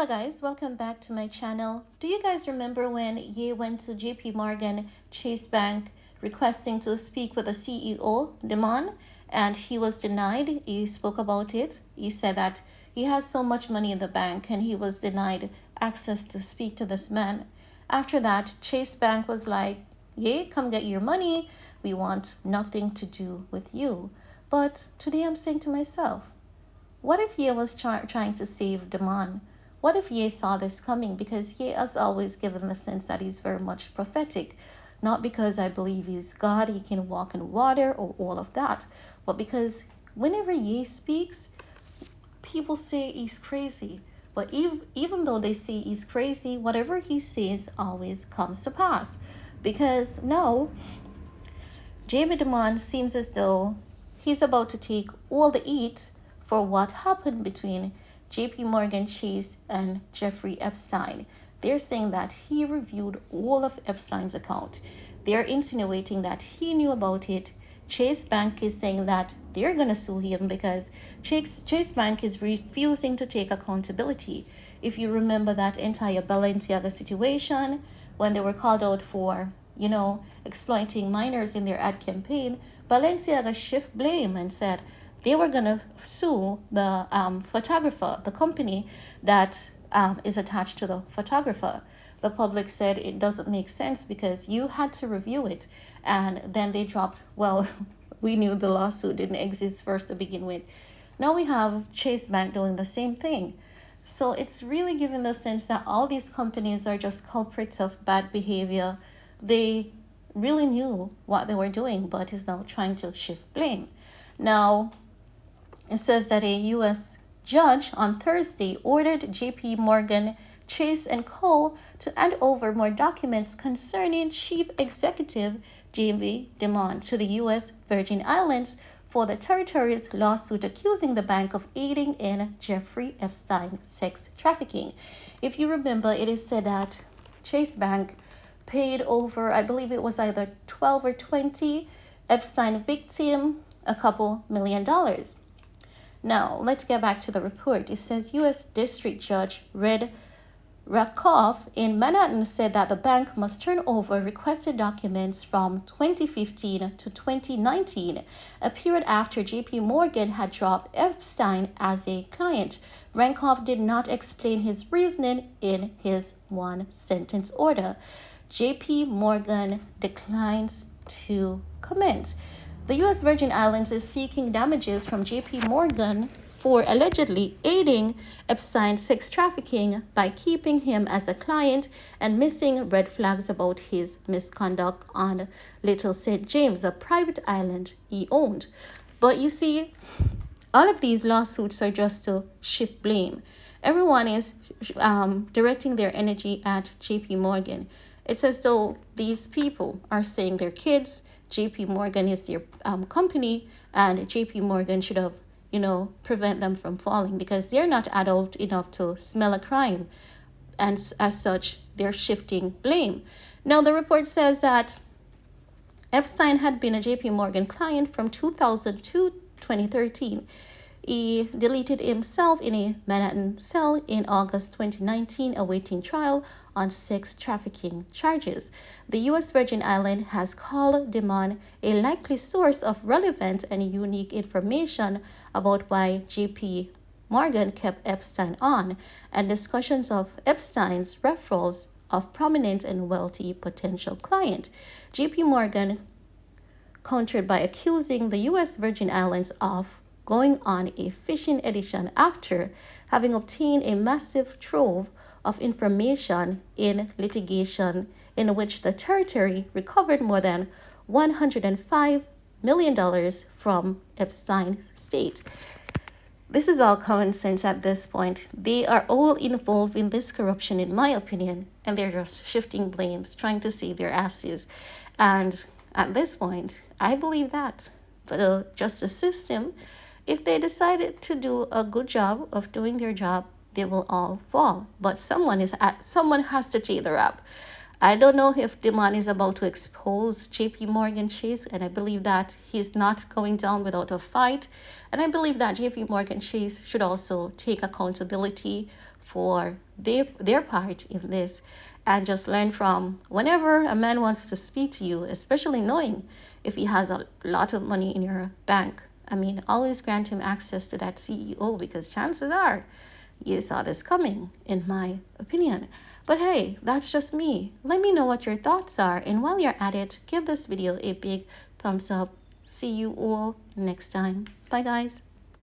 Hello guys, welcome back to my channel. Do you guys remember when Ye went to JP Morgan Chase Bank requesting to speak with the CEO, Dimon, and he was denied? He spoke about it. He said that he has so much money in the bank and he was denied access to speak to this man. After that, Chase Bank was like, Ye, come get your money. We want nothing to do with you. But today I'm saying to myself, what if Ye was trying to save Dimon? What if Ye saw this coming? Because Ye has always given the sense that he's very much prophetic. Not because I believe he's God, he can walk in water or all of that, but because whenever Ye speaks, people say he's crazy. But even though they say he's crazy, whatever he says always comes to pass. Because now, Jamie Dimon seems as though he's about to take all the heat for what happened between JP Morgan Chase and Jeffrey Epstein. They're saying that he reviewed all of Epstein's account. They're insinuating that he knew about it. Chase Bank is saying that they're going to sue him because Chase Bank is refusing to take accountability. If you remember that entire Balenciaga situation, when they were called out for, exploiting minors in their ad campaign, Balenciaga shift blame and said they were going to sue the photographer, the company that is attached to the photographer. The public said it doesn't make sense because you had to review it. And then they dropped, well, we knew the lawsuit didn't exist first to begin with. Now we have Chase Bank doing the same thing. So it's really giving the sense that all these companies are just culprits of bad behavior. They really knew what they were doing, but is now trying to shift blame. Now, it says that a U.S. judge on Thursday ordered J.P. Morgan Chase & Co. to hand over more documents concerning Chief Executive Jamie Dimon to the U.S. Virgin Islands for the territory's lawsuit accusing the bank of aiding in Jeffrey Epstein sex trafficking. If you remember, it is said that Chase Bank paid over, I believe it was either 12 or 20 Epstein victim a couple $1 million. Now, let's get back to the report. It says U.S. District Judge Red Rakoff in Manhattan said that the bank must turn over requested documents from 2015 to 2019, a period after JP Morgan had dropped Epstein as a client. Rakoff did not explain his reasoning in his one-sentence order. JP Morgan declines to comment. The U.S. Virgin Islands is seeking damages from JP Morgan for allegedly aiding Epstein's sex trafficking by keeping him as a client and missing red flags about his misconduct on Little St. James, a private island he owned. But you see, all of these lawsuits are just to shift blame. Everyone is directing their energy at JP Morgan. It's as though these people are saying their kids, JP Morgan is their company, and JP Morgan should have, prevent them from falling because they're not adult enough to smell a crime. And as such, they're shifting blame. Now, the report says that Epstein had been a JP Morgan client from 2000 to 2013. He deleted himself in a Manhattan cell in August 2019, awaiting trial on sex trafficking charges. The U.S. Virgin Islands has called Dimon a likely source of relevant and unique information about why J.P. Morgan kept Epstein on, and discussions of Epstein's referrals of prominent and wealthy potential client. J.P. Morgan countered by accusing the U.S. Virgin Islands of going on a fishing edition after having obtained a massive trove of information in litigation in which the territory recovered more than $105 million from Epstein's estate. This is all common sense at this point. They are all involved in this corruption, in my opinion, and they're just shifting blames, trying to save their asses. And at this point, I believe that the justice system, if they decided to do a good job of doing their job, they will all fall. But someone has to take the rap. I don't know if Dimon is about to expose JP Morgan Chase, and I believe that he's not going down without a fight. And I believe that JP Morgan Chase should also take accountability for their part in this, and just learn from whenever a man wants to speak to you, especially knowing if he has a lot of money in your bank. I mean, always grant him access to that CEO, because chances are you saw this coming, in my opinion. But hey, that's just me. Let me know what your thoughts are, and while you're at it, give this video a big thumbs up. See you all next time. Bye guys.